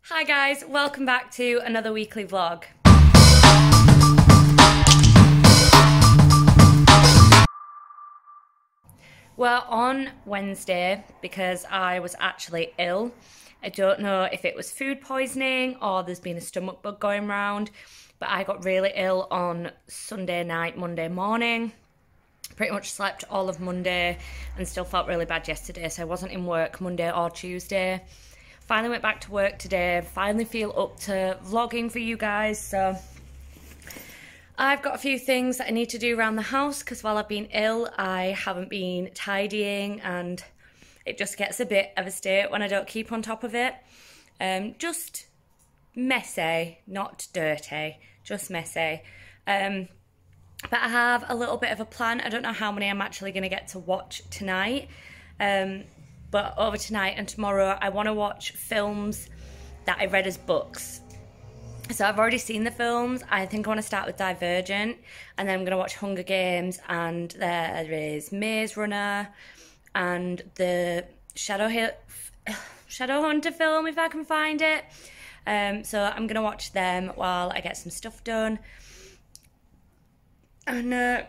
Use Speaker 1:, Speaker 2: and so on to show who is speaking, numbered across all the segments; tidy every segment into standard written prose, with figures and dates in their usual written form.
Speaker 1: Hi guys, welcome back to another weekly vlog. We're on Wednesday because I was actually ill. I don't know if it was food poisoning or there's been a stomach bug going around, but I got really ill on Sunday night, Monday morning. Pretty much slept all of Monday and still felt really bad yesterday, so I wasn't in work Monday or Tuesday. Finally went back to work today, finally feel up to vlogging for you guys, so I've got a few things that I need to do around the house because while I've been ill, I haven't been tidying and it just gets a bit of a state when I don't keep on top of it. Just messy, not dirty, just messy. But I have a little bit of a plan. I don't know how many I'm actually going to get to watch tonight. But over tonight and tomorrow, I want to watch films that I read as books. So I've already seen the films. I think I want to start with Divergent, and then I'm going to watch Hunger Games, and there is Maze Runner, and the Shadow Hunter film, if I can find it. So I'm going to watch them while I get some stuff done. And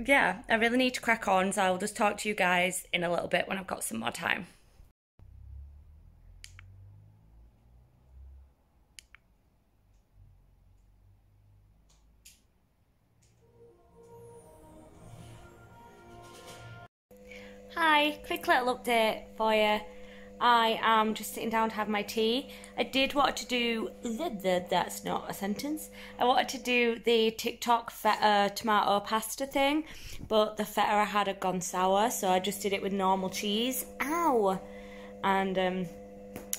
Speaker 1: yeah, I really need to crack on, so I'll just talk to you guys in a little bit when I've got some more time. Hi, quick little update for you. I am just sitting down to have my tea. I did want to do, that's not a sentence. I wanted to do the TikTok feta tomato pasta thing, but the feta I had gone sour, so I just did it with normal cheese. Ow! And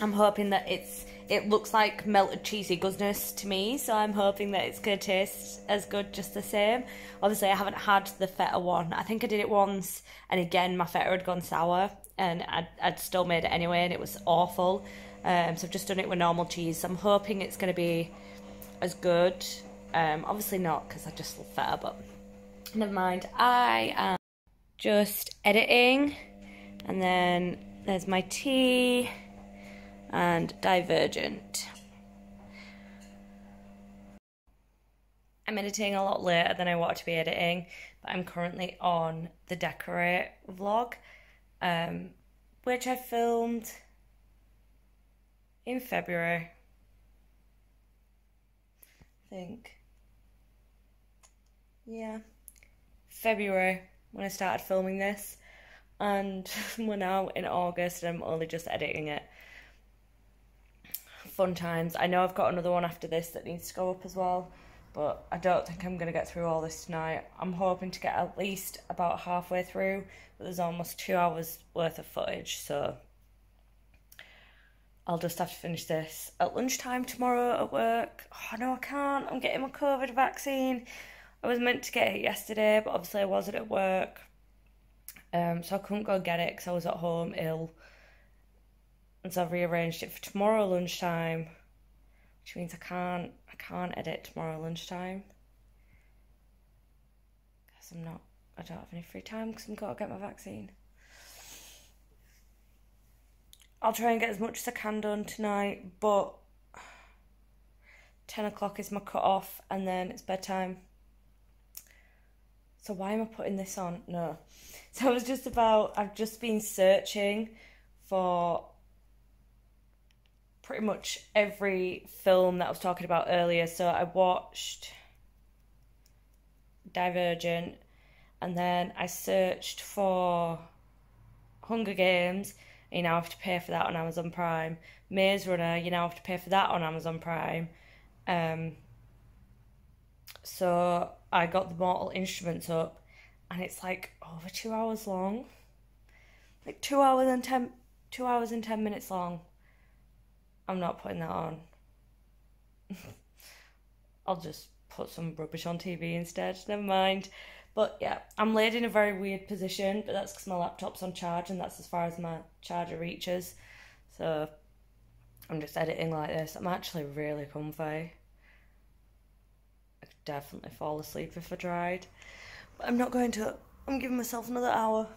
Speaker 1: I'm hoping that it looks like melted cheesy goodness to me, so I'm hoping that it's going to taste as good just the same. Obviously, I haven't had the feta one. I think I did it once, and again, my feta had gone sour, and I'd still made it anyway, and it was awful. So I've just done it with normal cheese. So I'm hoping it's going to be as good. Obviously not, because I just love feta, but never mind. I am just editing, and then there's my tea and Divergent. I'm editing a lot later than I want to be editing, but I'm currently on the Decorate vlog, which I filmed in February, I think. Yeah, February when I started filming this, and we're now in August and I'm only just editing it. Fun times. I know I've got another one after this that needs to go up as well, but I don't think I'm going to get through all this tonight. I'm hoping to get at least about halfway through, but there's almost 2 hours worth of footage, so I'll just have to finish this at lunchtime tomorrow at work. Oh no, I can't. I'm getting my COVID vaccine. I was meant to get it yesterday, but obviously I wasn't at work, so I couldn't go get it because I was at home ill. And so I've rearranged it for tomorrow lunchtime, which means I can't edit tomorrow lunchtime because I don't have any free time because I've got to get my vaccine. I'll try and get as much as I can done tonight, but 10 o'clock is my cut-off and then it's bedtime. So why am I putting this on? No. So I've just been searching for pretty much every film that I was talking about earlier. So I watched Divergent, and then I searched for Hunger Games. You now have to pay for that on Amazon Prime. Maze Runner, you now have to pay for that on Amazon Prime. So I got the Mortal Instruments up, and it's like over 2 hours long. Like 2 hours and 10 minutes long. I'm not putting that on. I'll just put some rubbish on TV instead, never mind. But yeah, I'm laid in a very weird position, but that's because my laptop's on charge and that's as far as my charger reaches. So I'm just editing like this. I'm actually really comfy. I could definitely fall asleep if I tried. But I'm not going to. I'm giving myself another hour.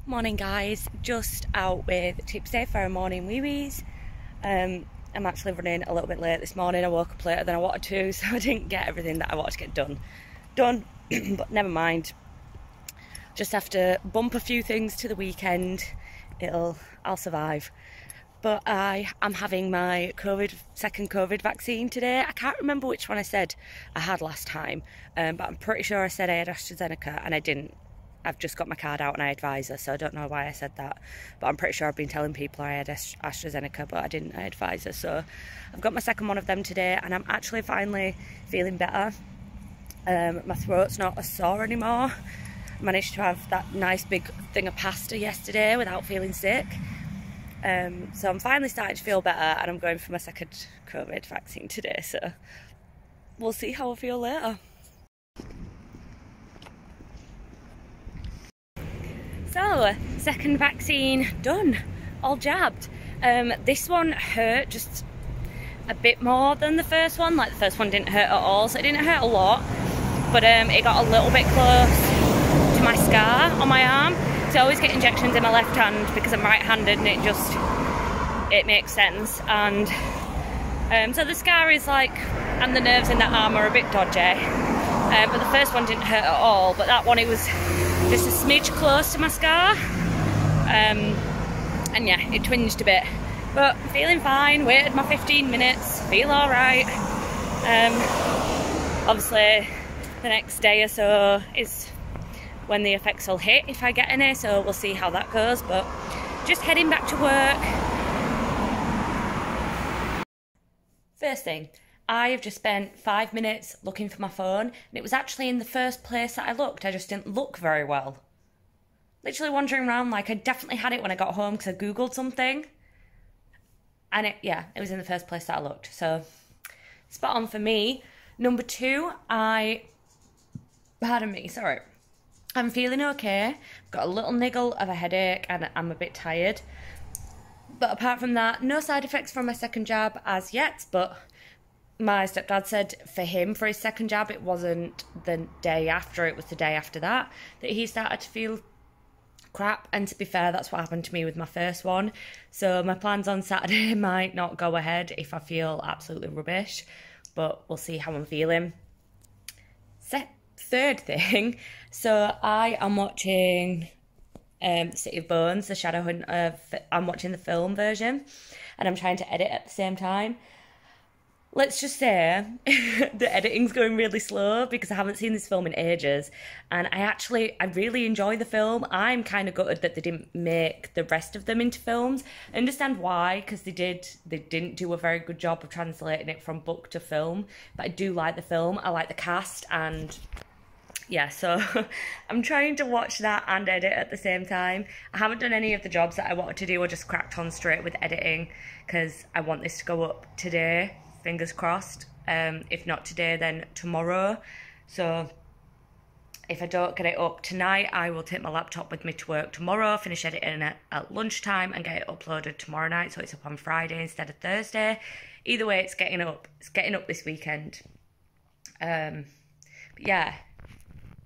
Speaker 1: Morning guys, just out with tips day for our morning wee-wees. I'm actually running a little bit late this morning. I woke up later than I wanted to, so I didn't get everything that I wanted to get done. But never mind. Just have to bump a few things to the weekend. I'll survive. But I am having my second COVID vaccine today. I can't remember which one I said I had last time, but I'm pretty sure I said I had AstraZeneca and I didn't. I've just got my card out and I had Pfizer, so I don't know why I said that. But I'm pretty sure I've been telling people I had AstraZeneca, but I didn't. I had Pfizer. So I've got my second one of them today and I'm actually finally feeling better. My throat's not as sore anymore. I managed to have that nice big thing of pasta yesterday without feeling sick. So I'm finally starting to feel better and I'm going for my second COVID vaccine today. So we'll see how I feel later. So, second vaccine done, all jabbed. This one hurt just a bit more than the first one. Like the first one didn't hurt at all, so it didn't hurt a lot. But it got a little bit close to my scar on my arm. So I always get injections in my left hand because I'm right-handed and it makes sense. And so the scar is like, and the nerves in that arm are a bit dodgy. But the first one didn't hurt at all, but that one it was just a smidge close to my scar. And yeah, it twinged a bit. But I'm feeling fine, waited my 15 minutes, feel alright. Obviously the next day or so is when the effects will hit, if I get any, so we'll see how that goes. But just heading back to work. First thing, I have just spent 5 minutes looking for my phone, and it was actually in the first place that I looked. I just didn't look very well. Literally wandering around like I definitely had it when I got home because I googled something. And it was in the first place that I looked. So, spot on for me. Number two, pardon me, sorry. I'm feeling okay. I've got a little niggle of a headache and I'm a bit tired. But apart from that, no side effects from my second jab as yet, but my stepdad said for him, for his second jab, it wasn't the day after, it was the day after that he started to feel crap. And to be fair, that's what happened to me with my first one. So my plans on Saturday might not go ahead if I feel absolutely rubbish, but we'll see how I'm feeling. Third thing, so I am watching City of Bones, the Shadowhunter. I'm watching the film version and I'm trying to edit at the same time. Let's just say the editing's going really slow because I haven't seen this film in ages, and I really enjoy the film. I'm kind of gutted that they didn't make the rest of them into films. I understand why, because they didn't do a very good job of translating it from book to film, but I do like the film. I like the cast, and yeah, so I'm trying to watch that and edit at the same time. I haven't done any of the jobs that I wanted to do. I just cracked on straight with editing because I want this to go up today. Fingers crossed. If not today, then tomorrow. So if I don't get it up tonight, I will take my laptop with me to work tomorrow, finish editing it at lunchtime and get it uploaded tomorrow night, so it's up on Friday instead of Thursday. Either way, it's getting up this weekend. But yeah,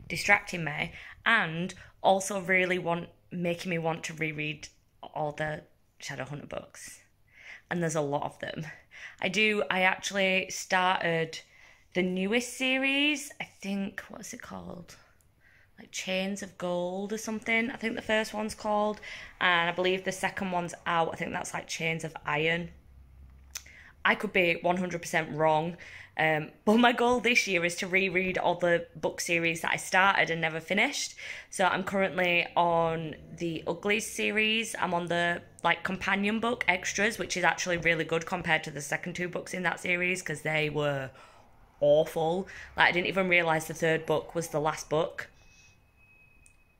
Speaker 1: distracting me, and also really making me want to reread all the Shadowhunter books, and there's a lot of them. I actually started the newest series, I think, what's it called? Like Chains of Gold or something, I think the first one's called, and I believe the second one's out. I think that's like Chains of Iron. I could be 100% wrong, but my goal this year is to reread all the book series that I started and never finished. So I'm currently on the Uglies series. I'm on the companion book Extras, which is actually really good compared to the second two books in that series because they were awful. I didn't even realise the third book was the last book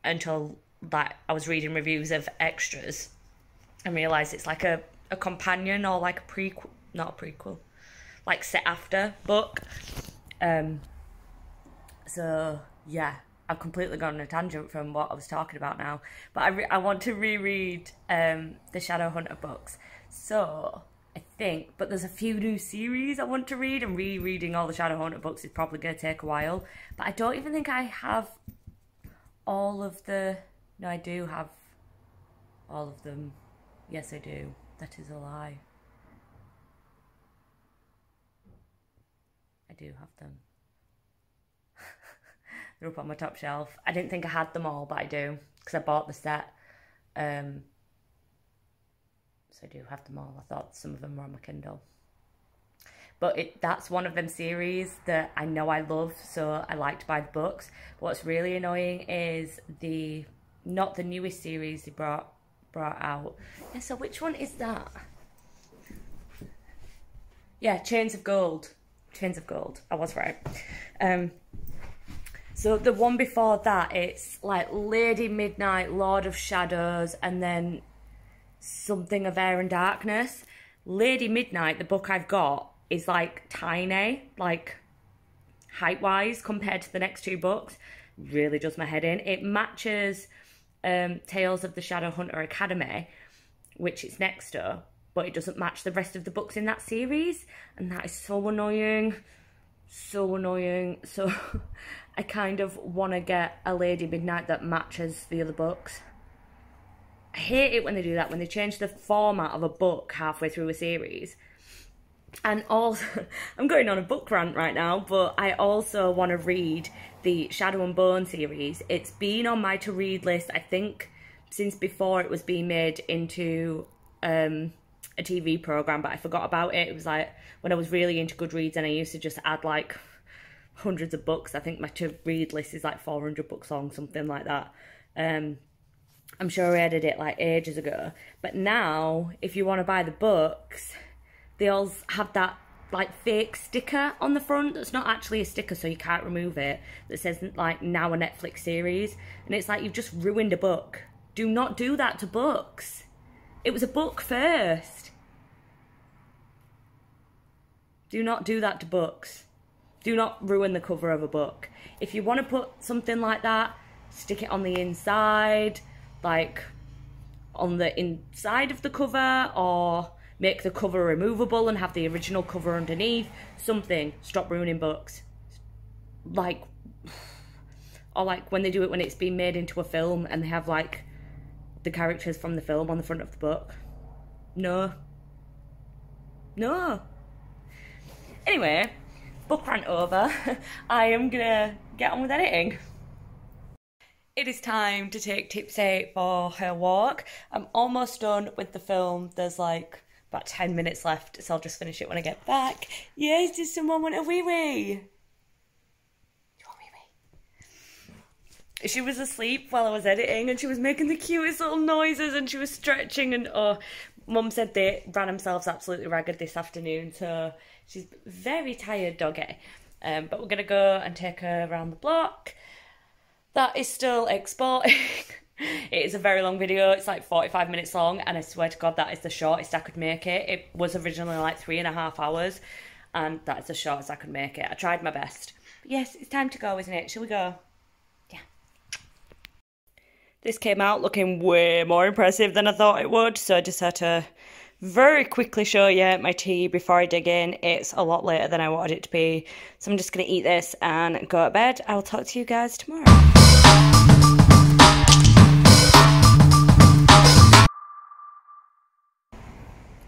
Speaker 1: until I was reading reviews of Extras and realised it's like a companion or like a prequel. Not a prequel, like set after book. So yeah, I've completely gone on a tangent from what I was talking about now. But I want to reread the Shadowhunter books. So I think, but there's a few new series I want to read, and rereading all the Shadowhunter books is probably going to take a while. But I don't even think I have all of the. No, I do have All of them. Yes, I do. That is a lie. I do have them. They're up on my top shelf. I didn't think I had them all, but I do, because I bought the set. So I do have them all. I thought some of them were on my Kindle. But that's one of them series that I know I love, so I like to buy the books. What's really annoying is not the newest series they brought out. Yeah, so which one is that? Yeah, Chains of Gold. Chains of Gold. I was right. So the one before that, it's like Lady Midnight, Lord of Shadows, and then something of Air and Darkness. Lady Midnight, the book I've got, is like tiny, like height-wise compared to the next two books. Really does my head in. It matches Tales of the Shadowhunter Academy, which it's next to, but it doesn't match the rest of the books in that series, and that is so annoying. So annoying. So I kind of want to get a Lady Midnight that matches the other books. I hate it when they do that, when they change the format of a book halfway through a series. And also, I'm going on a book rant right now, but I also want to read the Shadow and Bone series. It's been on my to-read list, I think, since before it was being made into a TV programme, but I forgot about it. It was like when I was really into Goodreads and I used to just add like hundreds of books. I think my to-read list is like 400 books long, something like that. I'm sure I added it like ages ago. But now, if you want to buy the books, they all have that like fake sticker on the front that's not actually a sticker, so you can't remove it, that says like now a Netflix series. And it's like, you've just ruined a book. Do not do that to books. It was a book first. Do not do that to books. Do not ruin the cover of a book. If you want to put something like that, stick it on the inside, like on the inside of the cover, or make the cover removable and have the original cover underneath. Something. Stop ruining books. Like, or like when they do it when it's been made into a film and they have like the characters from the film on the front of the book. No. No. Anyway, book rant over. I am gonna get on with editing. It is time to take Tipsy for her walk. I'm almost done with the film. There's like about 10 minutes left, so I'll just finish it when I get back. Yes, does someone want a wee-wee? You want wee-wee? She was asleep while I was editing and she was making the cutest little noises and she was stretching, and oh, Mum said they ran themselves absolutely ragged this afternoon, so she's very tired, doggy. But we're going to go and take her around the block. That is still exporting. It is a very long video. It's like 45 minutes long, and I swear to God that is the shortest I could make it. It was originally like 3.5 hours, and that is the shortest I could make it. I tried my best. But yes, it's time to go, isn't it? Shall we go? Yeah. This came out looking way more impressive than I thought it would, so I just had to very quickly show you my tea before I dig in. It's a lot later than I wanted it to be, so I'm just going to eat this and go to bed. I'll talk to you guys tomorrow.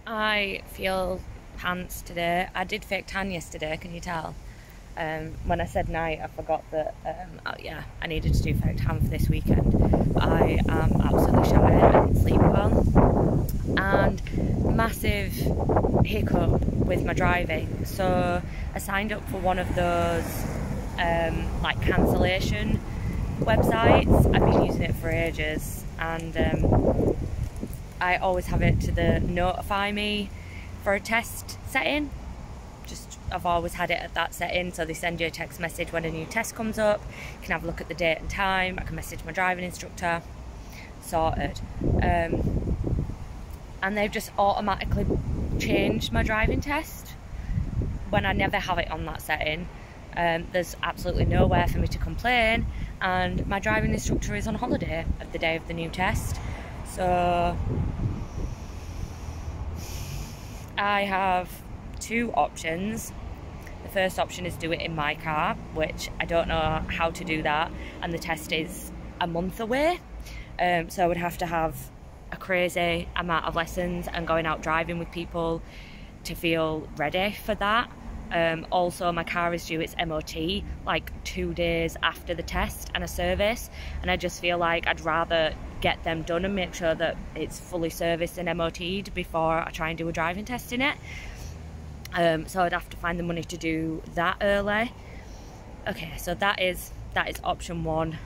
Speaker 1: I feel pants today. I did fake tan yesterday, can you tell? When I said night, I forgot that, yeah, I needed to do fake tan for this weekend. I am absolutely shattered. I didn't sleep well. And massive hiccup with my driving. So I signed up for one of those, like cancellation websites. I've been using it for ages, and I always have it to the notify me for a test setting. I've always had it at that setting, so they send you a text message when a new test comes up. You can have a look at the date and time. I can message my driving instructor. Sorted. And they've just automatically changed my driving test when I never have it on that setting. There's absolutely nowhere for me to complain, and my driving instructor is on holiday at the day of the new test. So I have two options. The first option is do it in my car, which I don't know how to do that, and the test is a month away, so I would have to have a crazy amount of lessons and going out driving with people to feel ready for that. Also, my car is due its MOT like 2 days after the test and a service, and I just feel like I'd rather get them done and make sure that it's fully serviced and MOT'd before I try and do a driving test in it. So I'd have to find the money to do that early. Okay, so that is option 1,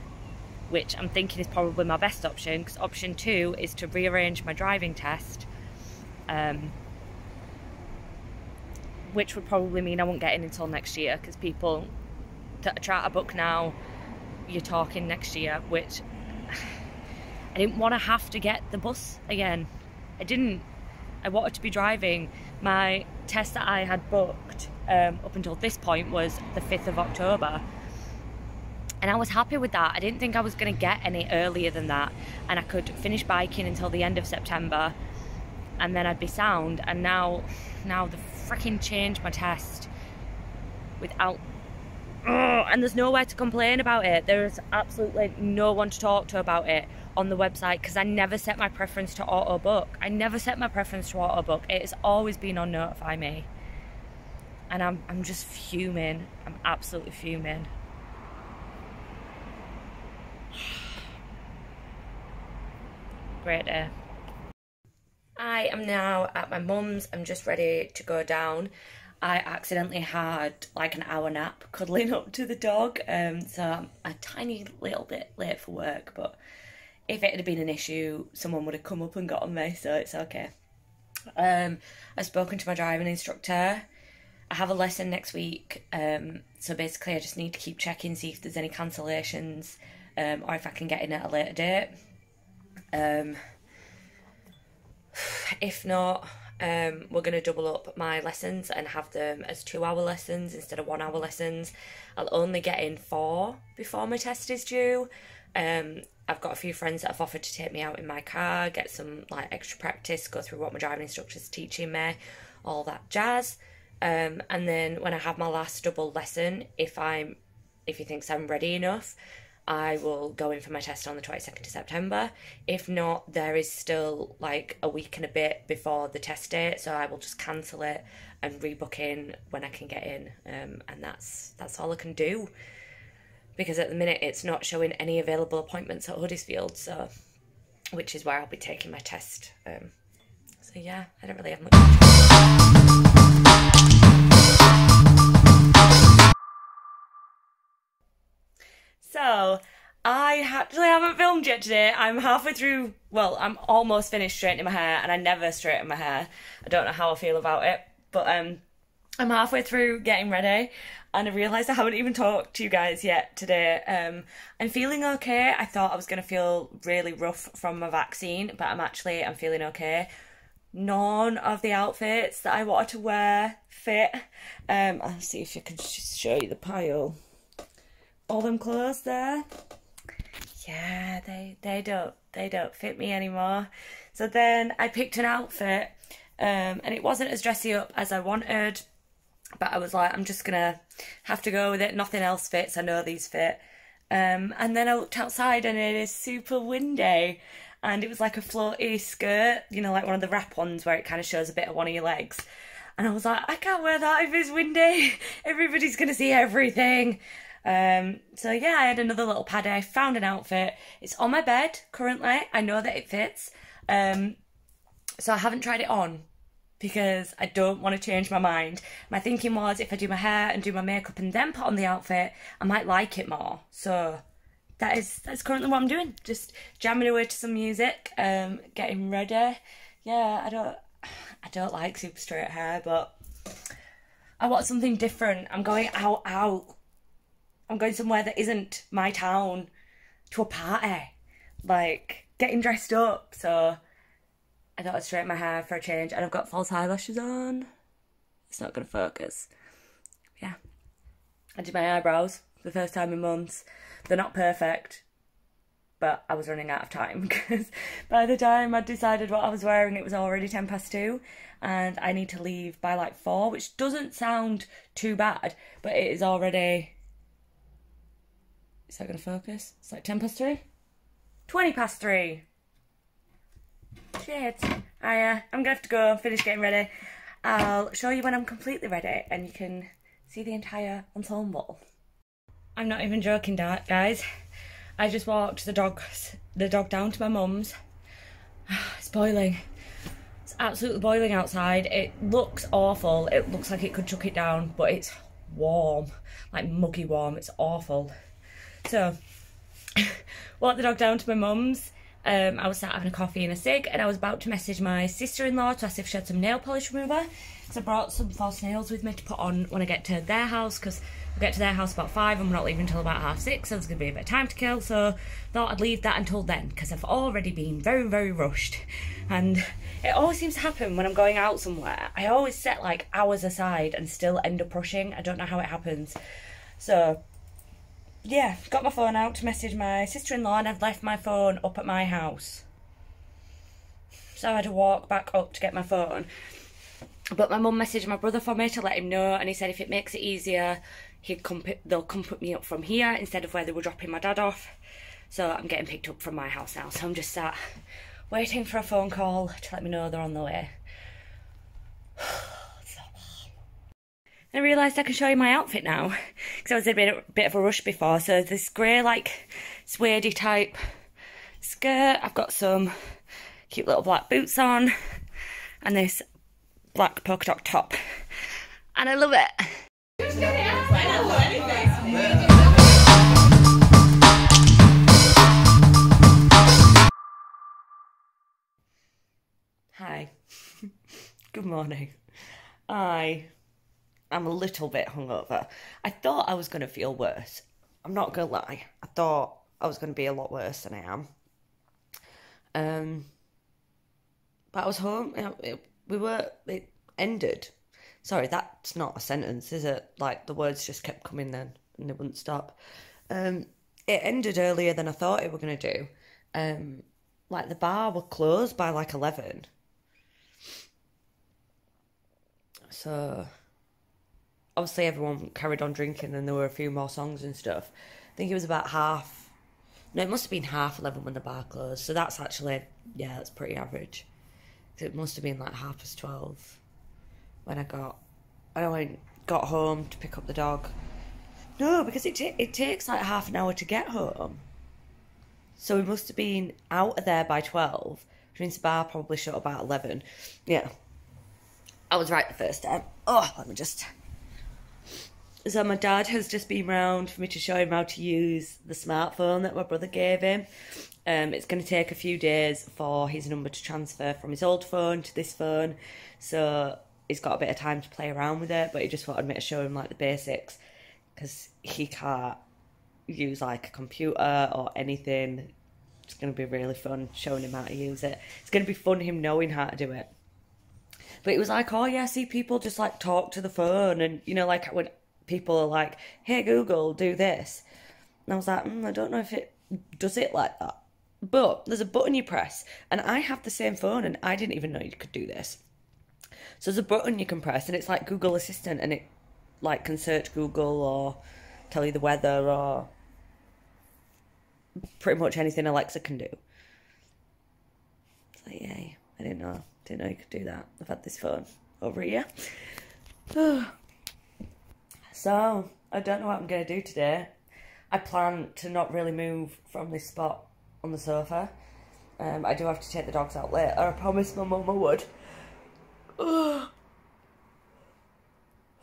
Speaker 1: which I'm thinking is probably my best option, because option 2 is to rearrange my driving test, which would probably mean I won't get in until next year, because people that try to book now, you're talking next year, which I didn't want to have to get the bus again. I wanted to be driving. My test that I had booked up until this point was the 5th of October. And I was happy with that. I didn't think I was going to get any earlier than that. And I could finish biking until the end of September. And then I'd be sound. And now they've freaking changed my test without... and there's nowhere to complain about it. There's absolutely no one to talk to about it on the website, because I never set my preference to auto book. It has always been on notify me. And I'm just fuming. I'm absolutely fuming. Great day. I am now at my mum's. I'm just ready to go down. I accidentally had like an hour nap cuddling up to the dog, so I'm a tiny little bit late for work, but if it had been an issue, someone would have come up and got on me, so it's okay. I've spoken to my driving instructor. I have a lesson next week, so basically I just need to keep checking, see if there's any cancellations, or if I can get in at a later date. If not, we're going to double up my lessons and have them as 2-hour lessons instead of 1-hour lessons. I'll only get in 4 before my test is due. I've got a few friends that have offered to take me out in my car, get some like extra practice, go through what my driving instructor's teaching me, all that jazz. And then when I have my last double lesson, if he thinks I'm ready enough, I will go in for my test on the 22nd of September. If not, there is still like a week and a bit before the test date, so I will just cancel it and rebook in when I can get in, and that's all I can do, because at the minute it's not showing any available appointments at Huddersfield, so which is where I'll be taking my test. So yeah, I don't really have much. So, I actually haven't filmed yet today. I'm halfway through, well, I'm almost finished straightening my hair, and I never straighten my hair. I don't know how I feel about it, but I'm halfway through getting ready, and I realised I haven't even talked to you guys yet today. I'm feeling okay. I thought I was going to feel really rough from my vaccine, but I'm feeling okay. None of the outfits that I wanted to wear fit. I'll see if I can just show you the pile. All them clothes there, yeah, they don't fit me anymore. So then I picked an outfit, and it wasn't as dressy up as I wanted, but I was like, I'm just gonna have to go with it. Nothing else fits. I know these fit. And then I looked outside, and it is super windy, and it was like a floaty skirt, you know, like one of the wrap ones where it kind of shows a bit of one of your legs. And I was like, I can't wear that if it's windy. Everybody's gonna see everything. So yeah, I had another little paddy. I found an outfit. It's on my bed currently. I know that it fits. So I haven't tried it on because I don't want to change my mind. My thinking was, if I do my hair and do my makeup and then put on the outfit, I might like it more. So that's currently what I'm doing. Just jamming away to some music, getting ready. Yeah, I don't like super straight hair, but I want something different. I'm going out. I'm going somewhere that isn't my town, to a party, like getting dressed up. So I thought I'd straighten my hair for a change, and I've got false eyelashes on. It's not going to focus. Yeah. I did my eyebrows for the first time in months. They're not perfect, but I was running out of time, because by the time I decided what I was wearing, it was already 2:10, and I need to leave by like 4, which doesn't sound too bad, but it is already... Is that going to focus? It's like 3:10? 3:20. Shit. I'm gonna have to go finish getting ready. I'll show you when I'm completely ready and you can see the entire ensemble. I'm not even joking, guys. I just walked the dog down to my mum's. It's boiling. It's absolutely boiling outside. It looks awful. It looks like it could chuck it down, but it's warm, like muggy warm. It's awful. So, walked the dog down to my mum's. I was sat having a coffee and a cig, and I was about to message my sister-in-law to ask if she had some nail polish remover, because I brought some false nails with me to put on when I get to their house, because we get to their house about 5 and we're not leaving until about 6:30, so there's going to be a bit of time to kill, so thought I'd leave that until then, because I've already been very, very rushed. And it always seems to happen when I'm going out somewhere. I always set like hours aside and still end up rushing. I don't know how it happens. So yeah, got my phone out to message my sister-in-law, and I've left my phone up at my house. So I had to walk back up to get my phone. But my mum messaged my brother for me to let him know, and he said if it makes it easier, they'll come put me up from here instead of where they were dropping my dad off. So I'm getting picked up from my house now. So I'm just sat waiting for a phone call to let me know they're on the way. I realised I can show you my outfit now, because I was in a bit of a rush before. So this grey, like, suede type skirt. I've got some cute little black boots on, and this black polka dot top. And I love it. Hi. Good morning. I'm a little bit hungover. I thought I was going to feel worse. I'm not going to lie. I thought I was going to be a lot worse than I am. But I was home. It ended. Sorry, that's not a sentence, is it? Like, the words just kept coming then and they wouldn't stop. It ended earlier than I thought it were going to do. Like, the bar were closed by like 11. So obviously everyone carried on drinking and there were a few more songs and stuff. I think it was about it must have been 11:30 when the bar closed. So that's actually, yeah, that's pretty average. So it must have been like 12:30 when I got home to pick up the dog. No, because it takes like half an hour to get home. So we must have been out of there by 12, which means the bar probably shut about 11. Yeah. I was right the first time. Oh, let me just... So my dad has just been round for me to show him how to use the smartphone that my brother gave him. It's going to take a few days for his number to transfer from his old phone to this phone. So he's got a bit of time to play around with it, but he just wanted me to show him like the basics, because he can't use like a computer or anything. It's going to be really fun showing him how to use it. It's going to be fun him knowing how to do it. But it was like, oh yeah, I see people just like talk to the phone, and you know, like when people are like, hey Google, do this. And I was like, I don't know if it does it like that. But there's a button you press, and I have the same phone and I didn't even know you could do this. So there's a button you can press and it's like Google Assistant, and it like can search Google or tell you the weather or pretty much anything Alexa can do. So yay, I didn't know you could do that. I've had this phone over a year. So, I don't know what I'm going to do today. I plan to not really move from this spot on the sofa. I do have to take the dogs out later. I promised my mum I would.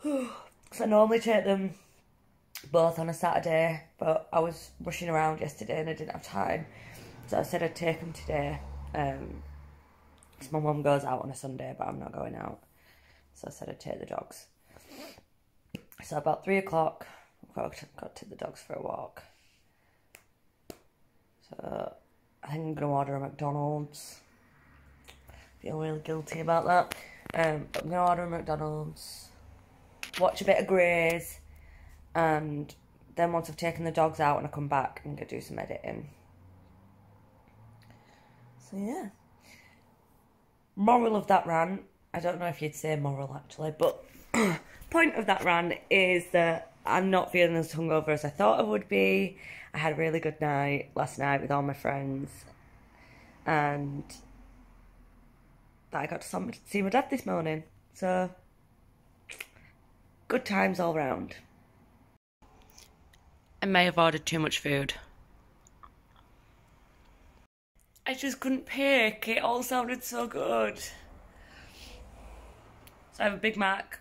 Speaker 1: Because I normally take them both on a Saturday, but I was rushing around yesterday and I didn't have time. So I said I'd take them today. Because my mum goes out on a Sunday, but I'm not going out. So I said I'd take the dogs. So about 3 o'clock, I've got to take the dogs for a walk. So I think I'm going to order a McDonald's. Feel really guilty about that. I'm going to order a McDonald's, watch a bit of Grey's, and then once I've taken the dogs out and I come back, I'm going to do some editing. So yeah. Moral of that rant, I don't know if you'd say moral actually, but point of that rant is that I'm not feeling as hungover as I thought I would be. I had a really good night last night with all my friends, and
Speaker 2: that I got to see my dad this morning. So, good times all round.
Speaker 1: I may have ordered too much food.
Speaker 2: I just couldn't pick. It all sounded so good. So I have a Big Mac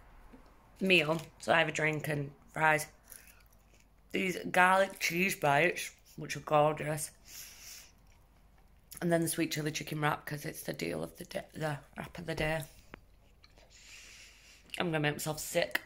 Speaker 2: meal. So I have a drink and fries. These garlic cheese bites, which are gorgeous. And then the sweet chili chicken wrap, because it's the deal of the wrap of the day. I'm going to make myself sick.